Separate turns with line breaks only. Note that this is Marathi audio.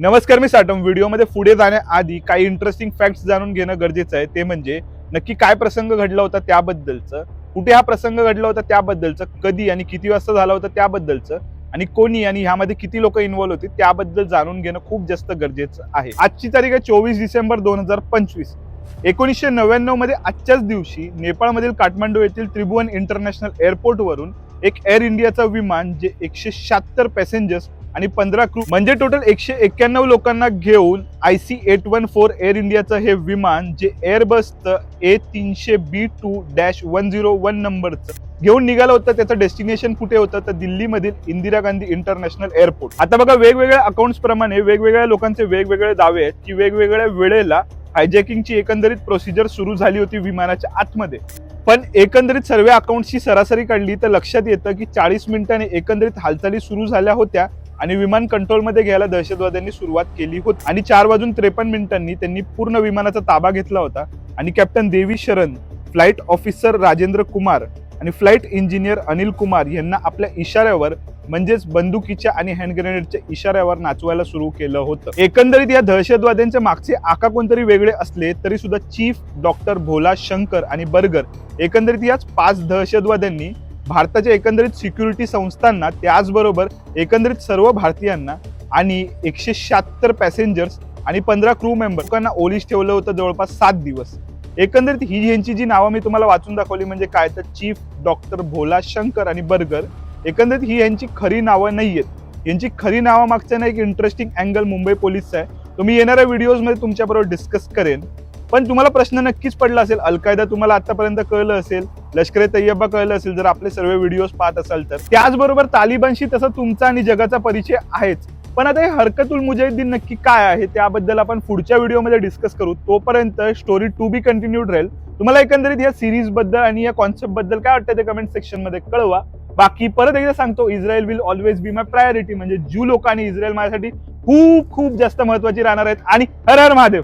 नमस्कार, मी साटम. व्हिडिओमध्ये पुढे जाण्याआधी काही इंटरेस्टिंग फॅक्ट्स जाणून घेणं गरजेचं आहे. ते म्हणजे नक्की काय प्रसंग घडला होता त्याबद्दलचं, कुठे हा प्रसंग घडला होता त्याबद्दलचं, कधी आणि किती वाजता झाला होता त्याबद्दलचं, आणि कोणी आणि ह्यामध्ये किती लोक इन्व्हॉल्व होते त्याबद्दल जाणून घेणं खूप जास्त गरजेचं आहे. आजची तारीख आहे 24 डिसेंबर 2025. 1999 मध्ये आजच्याच दिवशी नेपाळमधील काठमांडू येथील त्रिभुवन इंटरनॅशनल एअरपोर्ट वरून एक एअर इंडियाचं विमान जे 176 पॅसेंजर्स आणि 15 क्रू म्हणजे टोटल 191 लोकांना घेऊन IC814 एअर इंडियाचं हे विमान जे एअरबसचं A300B2-101 नंबरचं घेऊन निघालं होतं. त्याचं डेस्टिनेशन कुठे होतं तर दिल्लीमधील इंदिरा गांधी इंटरनॅशनल एअरपोर्ट. आता बघा, वेगवेगळ्या अकाउंट्स प्रमाणे वेगवेगळ्या लोकांचे वेगवेगळे दावे आहेत की वेगवेगळ्या वेळेला हायजॅकिंगची एकंदरीत प्रोसिजर सुरू झाली होती विमानाच्या आतमध्ये. पण एकंदरीत सर्व अकाउंटची सरासरी काढली तर लक्षात येतं की 40 मिनिटांनी एकंदरीत हालचाली सुरू झाल्या होत्या आणि विमान कंट्रोलमध्ये घ्यायला दहशतवाद्यांनी सुरुवात केली होती. आणि 4:53 त्यांनी पूर्ण विमानाचा ताबा घेतला होता आणि कॅप्टन देवी शरण, फ्लाईट ऑफिसर राजेंद्र कुमार आणि फ्लाईट इंजिनियर अनिल कुमार यांना आपल्या इशाऱ्यावर म्हणजेच बंदुकीच्या आणि हँड ग्रेनेडच्या इशाऱ्यावर नाचवायला सुरू केलं होतं. एकंदरीत या दहशतवाद्यांच्या मागचे आका कोणतरी वेगळे असले तरी सुद्धा चीफ डॉक्टर भोला शंकर आणि बर्गर एकंदरीत याच 5 दहशतवाद्यांनी भारताच्या एकंदरीत सिक्युरिटी संस्थांना, त्याचबरोबर एकंदरीत सर्व भारतीयांना आणि 176 पॅसेंजर्स आणि 15 क्रू मेंबर लोकांना ओलीस ठेवलं होतं जवळपास 7 दिवस. एकंदरीत ही यांची जी नावं मी तुम्हाला वाचून दाखवली म्हणजे काय तर चीफ डॉक्टर भोला शंकर आणि बर्गर, एकंदरीत ही यांची खरी नावं नाहीयेत. यांची खरी नावं मागच्या एक इंटरेस्टिंग अँगल मुंबई पोलीसचा आहे, तो मी येणाऱ्या व्हिडिओजमध्ये तुमच्याबरोबर डिस्कस करेन. पण तुम्हाला प्रश्न नक्कीच पडला असेल, अल-कायदा तुम्हाला आतापर्यंत कळलं असेल, लष्कर ए तैयबा कळलं असेल जर आपले सर्व व्हिडिओज पाहत असाल तर. त्याचबरोबर तालिबानशी तसा तुमचा आणि जगाचा परिचय आहेच. पण आता हे हरकतुल मुजाहिद्दीन नक्की काय आहे त्याबद्दल आपण पुढच्या व्हिडिओमध्ये डिस्कस करू. तोपर्यंत स्टोरी टू बी कंटिन्यूड राहील. तुम्हाला एकंदरीत या सिरीज बद्दल आणि या कॉन्सेप्ट बद्दल काय वाटतं ते कमेंट सेक्शन मध्ये कळवा. बाकी परत एकदा सांगतो, Israel will always be my priority. म्हणजे ज्यू लोक आणि इस्रायल माझ्यासाठी खूप खूप जास्त महत्वाची राहणार आहेत. आणि हर हर महादेव.